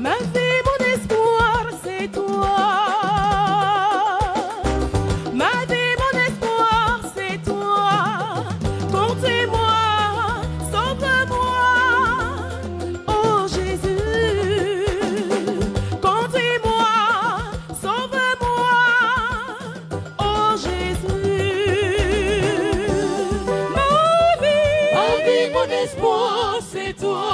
Ma vie, mon espoir, c'est toi. Ma vie, mon espoir, c'est toi. Conduis-moi, sauve-moi, oh Jésus. Conduis-moi, sauve-moi, oh Jésus. Ma vie, mon espoir, c'est toi.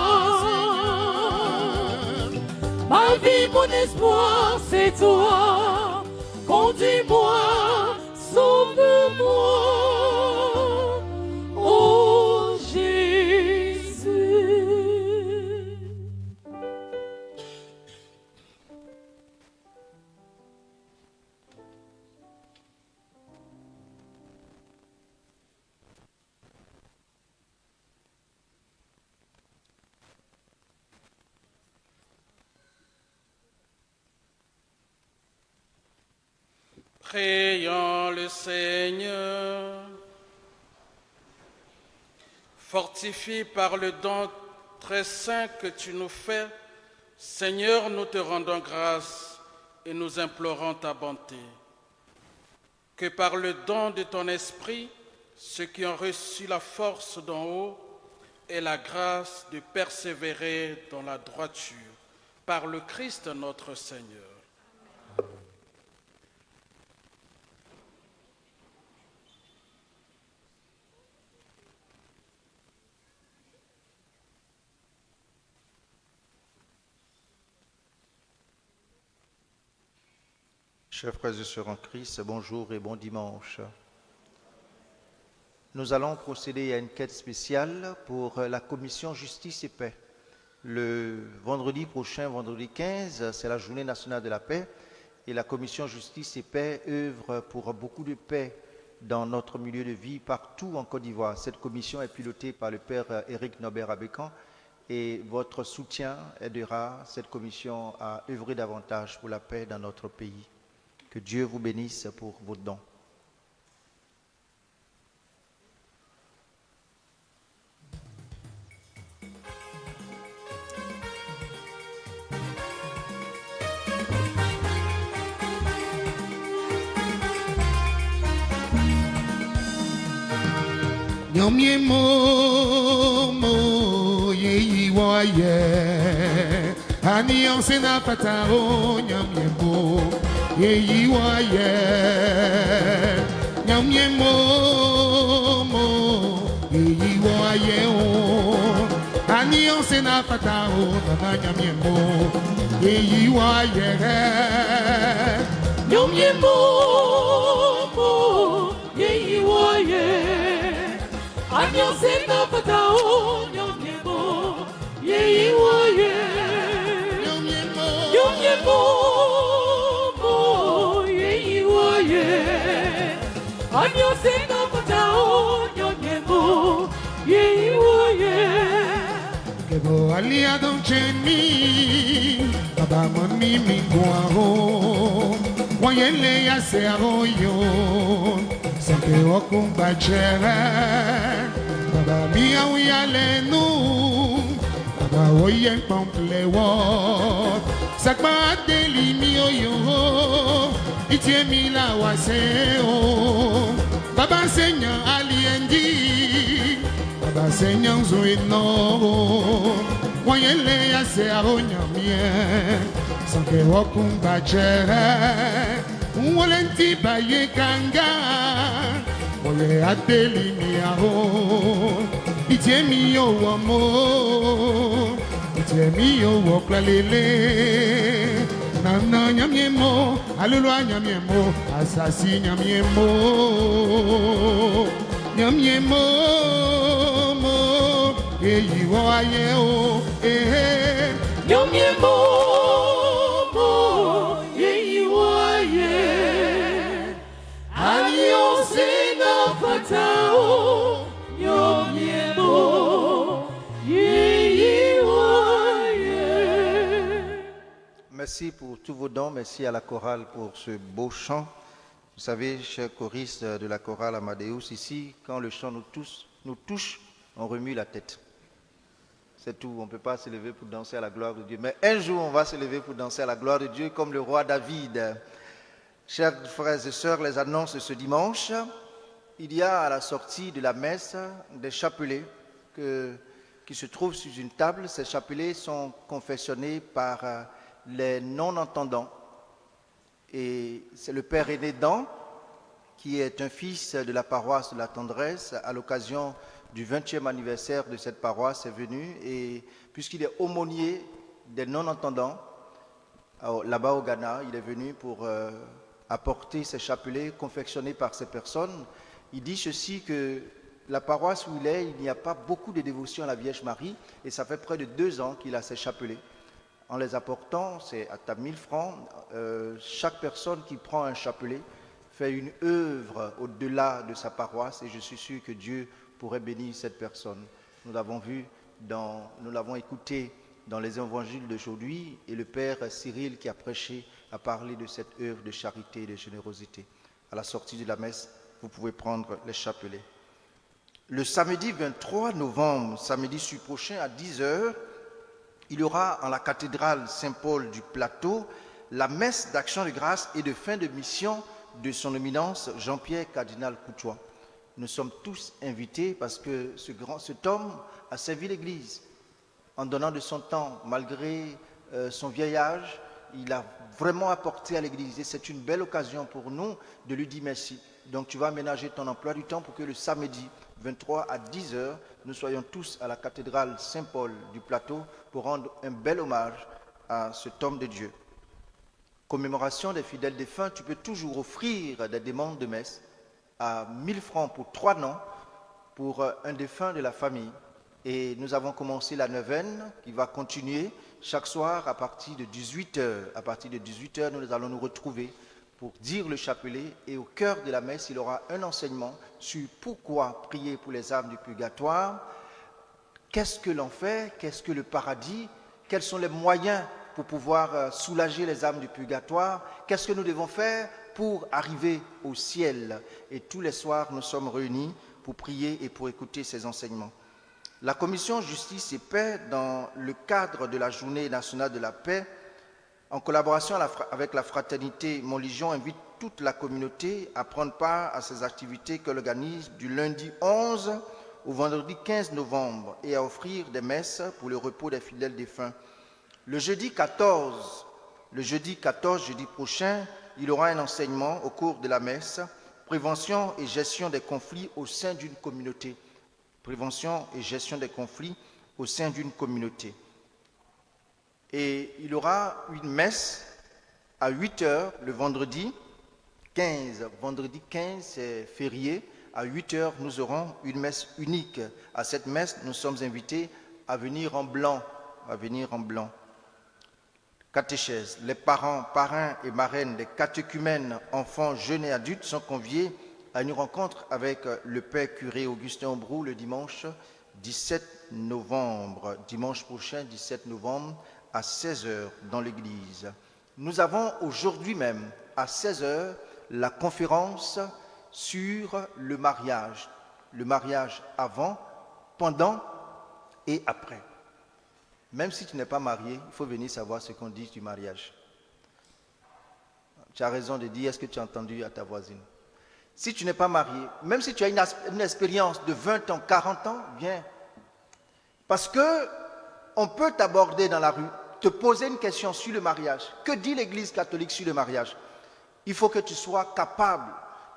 Ma vie, mon espoir, c'est toi. Conduis-moi, sauve-moi, oh Jésus. Prions le Seigneur. Fortifie par le don très saint que tu nous fais, Seigneur, nous te rendons grâce et nous implorons ta bonté. Que par le don de ton esprit, ceux qui ont reçu la force d'en haut aient la grâce de persévérer dans la droiture. Par le Christ notre Seigneur. Chers frères et sœurs en Christ, bonjour et bon dimanche. Nous allons procéder à une quête spéciale pour la commission Justice et Paix. Le vendredi prochain, vendredi 15, c'est la journée nationale de la paix et la commission Justice et Paix œuvre pour beaucoup de paix dans notre milieu de vie partout en Côte d'Ivoire. Cette commission est pilotée par le père Éric Nobert-Abécan et votre soutien aidera cette commission à œuvrer davantage pour la paix dans notre pays. Que Dieu vous bénisse pour vos dons. Nyomye mo ye iwaye ani onsena patao nyomye mo ye iwaye nyomye mo ye iwaye o ani onsena patao mama nyomye mo ye iwaye nyomye mo ye iwaye Anyosena patao nyonyemo ye iwaye nyonyemo ye iwaye Anyosena patao nyonyemo ye iwaye Kebo alia don cheni baba mami mingwao wanyele ya se aroyo Sante okumba chere Baba mia uyalenu Baba oyen komplewo Sakba deli mi oyo Itie mi la waseo Baba senya aliendi Seigneur Zoino, Wayele ya se aronyamie, Sanke wakumbache, Wolenti baye kanga, Oye ateli miao, Itiemi yo wamo, Itiemi yo waklalele, Nana nyamiemo, Alulwa nyamiemo, Asasi nyamiemo, Nyamiemo, Eyiwo aye o, Nyamiemo, Eyiwo aye, Alliance na fatao, Nyamiemo, Eyiwo aye. Merci pour tous vos dons, merci à la chorale pour ce beau chant. Vous savez, chers choristes de la chorale Amadeus, ici, quand le chant nous touche, on remue la tête. C'est tout, on ne peut pas se lever pour danser à la gloire de Dieu. Mais un jour, on va se lever pour danser à la gloire de Dieu comme le roi David. Chers frères et sœurs, les annonces de ce dimanche, il y a à la sortie de la messe des chapelets qui se trouvent sur une table. Ces chapelets sont confectionnés par les non-entendants. Et c'est le père Aîné Dan, qui est un fils de la paroisse de la Tendresse, à l'occasion du 20e anniversaire de cette paroisse, est venu, et puisqu'il est aumônier des non-entendants, là-bas au Ghana, il est venu pour apporter ces chapelets confectionnés par ces personnes. Il dit ceci, que la paroisse où il est, il n'y a pas beaucoup de dévotion à la Vierge Marie, et ça fait près de 2 ans qu'il a ces chapelets. En les apportant, c'est à 1000 francs, chaque personne qui prend un chapelet fait une œuvre au-delà de sa paroisse, et je suis sûr que Dieu pourrait bénir cette personne. Nous l'avons vu, nous l'avons écouté dans les évangiles d'aujourd'hui, et le père Cyril qui a prêché a parlé de cette œuvre de charité et de générosité. À la sortie de la messe, vous pouvez prendre les chapelets. Le samedi 23 novembre, samedi prochain à 10h, il y aura en la cathédrale Saint-Paul du Plateau la messe d'action de grâce et de fin de mission de son éminence Jean-Pierre Cardinal Coutois. Nous sommes tous invités parce que cet homme a servi l'Église en donnant de son temps, malgré son vieil âge. Il a vraiment apporté à l'Église et c'est une belle occasion pour nous de lui dire merci. Donc tu vas aménager ton emploi du temps pour que le samedi 23 à 10h, nous soyons tous à la cathédrale Saint-Paul du Plateau pour rendre un bel hommage à cet homme de Dieu. Commémoration des fidèles défunts, tu peux toujours offrir des demandes de messe à 1000 francs pour 3 noms pour un défunt de la famille. Et nous avons commencé la neuvaine qui va continuer chaque soir à partir de 18h. À partir de 18h, nous allons nous retrouver pour dire le chapelet, et au cœur de la messe, il y aura un enseignement sur pourquoi prier pour les âmes du purgatoire, qu'est-ce que l'enfer, qu'est-ce que le paradis, quels sont les moyens pour pouvoir soulager les âmes du purgatoire, qu'est-ce que nous devons faire pour arriver au ciel. Et tous les soirs, nous sommes réunis pour prier et pour écouter ces enseignements. La commission Justice et Paix, dans le cadre de la Journée nationale de la paix, en collaboration avec la Fraternité Montlégion, invite toute la communauté à prendre part à ces activités qu'elle organise du lundi 11 au vendredi 15 novembre et à offrir des messes pour le repos des fidèles défunts. Le jeudi 14, jeudi prochain, il y aura un enseignement au cours de la messe, prévention et gestion des conflits au sein d'une communauté. Prévention et gestion des conflits au sein d'une communauté. Et il y aura une messe à 8h le vendredi 15. Vendredi 15, c'est férié. À 8h, nous aurons une messe unique. À cette messe, nous sommes invités à venir en blanc. Catéchèse. Les parents, parrains et marraines des catéchumènes, enfants, jeunes et adultes sont conviés à une rencontre avec le père curé Augustin Aubrou le dimanche 17 novembre. Dimanche prochain, 17 novembre, à 16h dans l'église. Nous avons aujourd'hui même, à 16h, la conférence sur le mariage avant, pendant et après. Même si tu n'es pas marié, il faut venir savoir ce qu'on dit du mariage. Tu as raison de dire, est-ce que tu as entendu à ta voisine? Si tu n'es pas marié, même si tu as une expérience de 20 ans, 40 ans, viens Parce que on peut t'aborder dans la rue, te poser une question sur le mariage. Que dit l'Église catholique sur le mariage? Il faut que tu sois capable.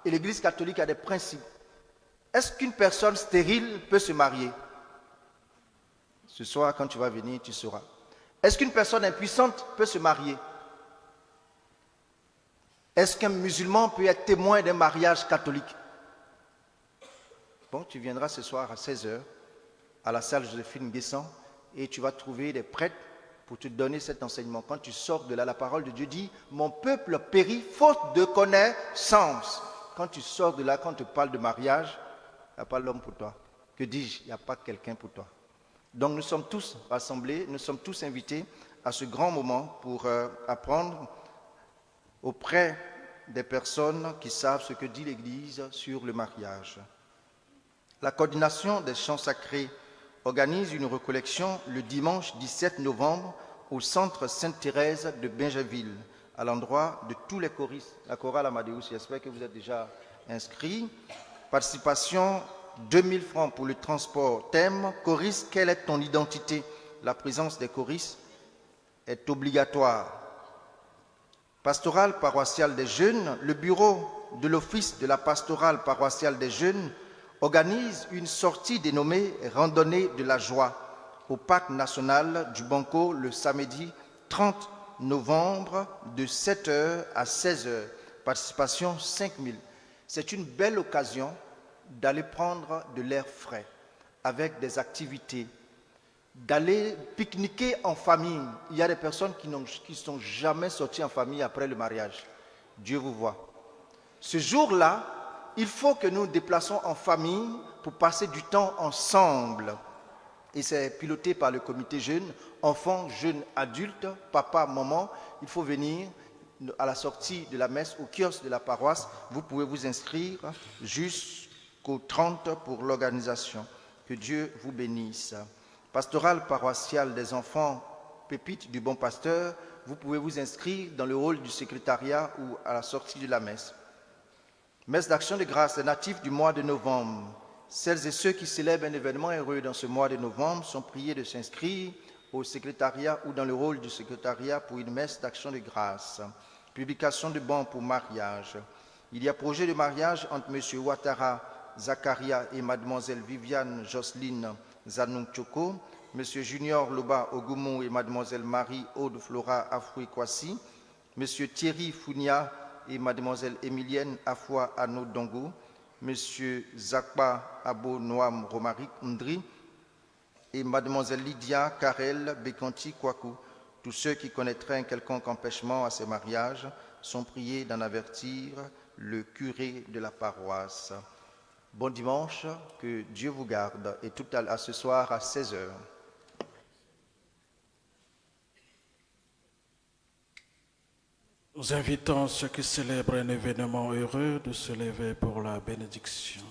Et l'Église catholique a des principes. Est-ce qu'une personne stérile peut se marier? Ce soir, quand tu vas venir, tu sauras. Est-ce qu'une personne impuissante peut se marier? Est-ce qu'un musulman peut être témoin d'un mariage catholique? Bon, tu viendras ce soir à 16h à la salle Joséphine Guessant et tu vas trouver des prêtres pour te donner cet enseignement. Quand tu sors de là, la parole de Dieu dit « Mon peuple périt faute de connaissance ». Quand tu sors de là, quand tu parles de mariage, il n'y a pas l'homme pour toi. Que dis-je? Il n'y a pas quelqu'un pour toi. Donc nous sommes tous rassemblés, nous sommes tous invités à ce grand moment pour apprendre auprès des personnes qui savent ce que dit l'Église sur le mariage. La coordination des chants sacrés organise une recollection le dimanche 17 novembre au centre Sainte-Thérèse de Bingerville, à l'endroit de tous les choristes. La chorale Amadeus, j'espère que vous êtes déjà inscrits. Participation 2000 francs pour le transport. Thème, choriste, quelle est ton identité? La présence des choristes est obligatoire. Pastorale paroissiale des jeunes, le bureau de l'Office de la pastorale paroissiale des jeunes organise une sortie dénommée Randonnée de la joie au parc national du Banco le samedi 30 novembre de 7h à 16h. Participation 5000. C'est une belle occasion d'aller prendre de l'air frais avec des activités, d'aller pique-niquer en famille. Il y a des personnes qui ne sont jamais sorties en famille après le mariage. Dieu vous voit. Ce jour-là, il faut que nous nous déplaçons en famille pour passer du temps ensemble. Et c'est piloté par le comité jeune, enfants, jeunes, adultes, papa, maman. Il faut venir à la sortie de la messe au kiosque de la paroisse. Vous pouvez vous inscrire jusqu'au 30 pour l'organisation. Que Dieu vous bénisse. Pastorale paroissiale des enfants pépites du bon pasteur, vous pouvez vous inscrire dans le hall du secrétariat ou à la sortie de la messe. Messe d'action de grâce des natifs du mois de novembre. Celles et ceux qui célèbrent un événement heureux dans ce mois de novembre sont priés de s'inscrire au secrétariat ou dans le hall du secrétariat pour une messe d'action de grâce. Publication de bons pour mariage. Il y a projet de mariage entre M. Ouattara Zakaria et Mademoiselle Viviane Jocelyne Zanung-Choko, M. Junior Loba Ogumou et Mademoiselle Marie-Aude Flora Afoué-Kwasi, M. Thierry Founia et Mademoiselle Emilienne Afwa Ano Dongo, M. Zakba Abo Noam Romaric Ndri et Mademoiselle Lydia Karel Bekanti Kwaku. Tous ceux qui connaîtraient un quelconque empêchement à ces mariages sont priés d'en avertir le curé de la paroisse. Bon dimanche, que Dieu vous garde et tout à ce soir à 16h. Nous invitons ceux qui célèbrent un événement heureux de se lever pour la bénédiction.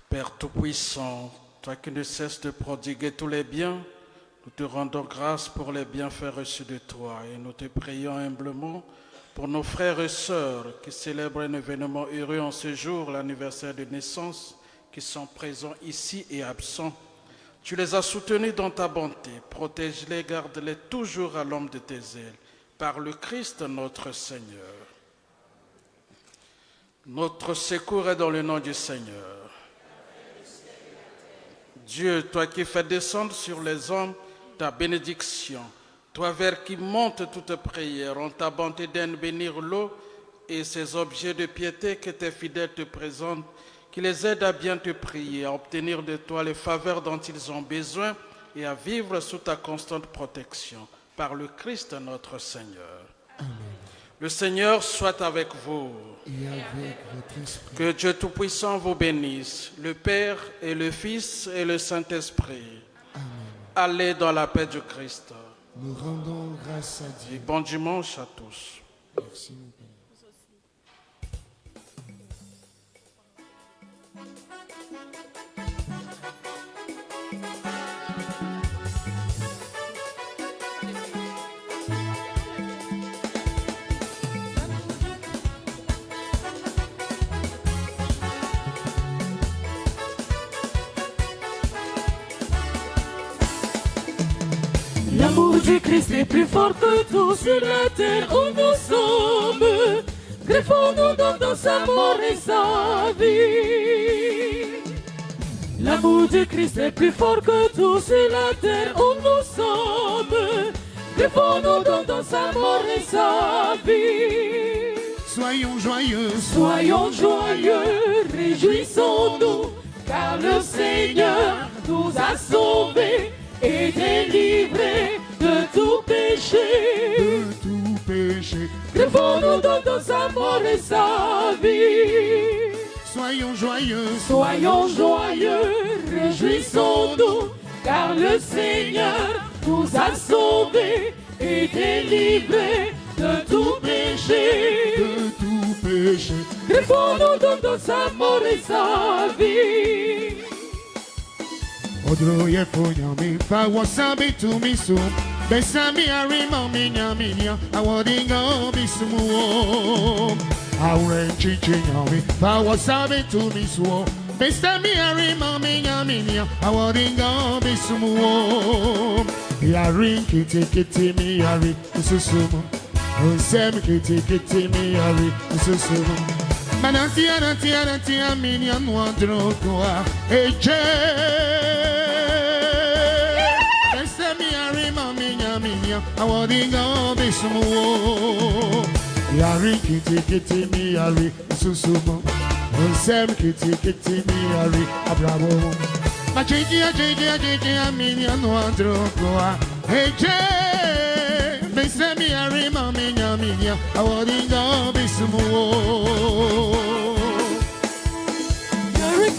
Père Tout-Puissant, toi qui ne cesses de prodiguer tous les biens, nous te rendons grâce pour les bienfaits reçus de toi et nous te prions humblement pour nos frères et sœurs qui célèbrent un événement heureux en ce jour, l'anniversaire de naissance, qui sont présents ici et absents. Tu les as soutenus dans ta bonté, protège-les, garde-les toujours à l'ombre de tes ailes, par le Christ notre Seigneur. Notre secours est dans le nom du Seigneur. Dieu, toi qui fais descendre sur les hommes ta bénédiction, toi vers qui monte toute prière, en ta bonté d'aide bénir l'eau et ces objets de piété que tes fidèles te présentent, qui les aident à bien te prier, à obtenir de toi les faveurs dont ils ont besoin et à vivre sous ta constante protection, par le Christ notre Seigneur. Amen. Le Seigneur soit avec vous. Et avec votre esprit. Que Dieu Tout-Puissant vous bénisse, le Père et le Fils et le Saint-Esprit. Amen. Allez dans la paix du Christ. Nous rendons grâce à Et Dieu. bon dimanche à tous. Merci, mon Père. L'amour du Christ est plus fort que tout sur la terre où nous sommes. Greffons-nous dans sa mort et sa vie. L'amour du Christ est plus fort que tout sur la terre où nous sommes. Greffons-nous dans sa mort et sa vie. Soyons joyeux, Soyons joyeux, réjouissons-nous, car le Seigneur nous a sauvés et délivrés de tout péché. de tout péché. Greffons-nous dans sa mort et sa vie. Soyons joyeux, Soyons joyeux, réjouissons-nous, car le Seigneur nous a sauvés et délivrés de tout péché. de tout péché. Greffons-nous dans sa mort et sa vie. Odroye fonyami, fa wasabi to me so. Besami arima minya minya, awodinga bisumu. Aure chichinyami, fa wasabi to me so. Besami arima minya minya, awodinga bisumu. Yari kiti kiti mi yari ususumu. Unsem kiti kiti mi yari ususumu. Manantia minya nuadrokoa. Eje. Awodinga bisumu. Yari kiti kiti mi yari susumu. Unsem kiti kiti mi yari abrabo. Majiji amini anu androkoa. Eje besemi yari mami nyaminya. Awodinga bisumu. Yari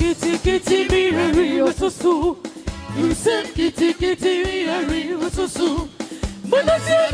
kiti mi yari osusu. Unsem kiti mi yari osusu. Manatia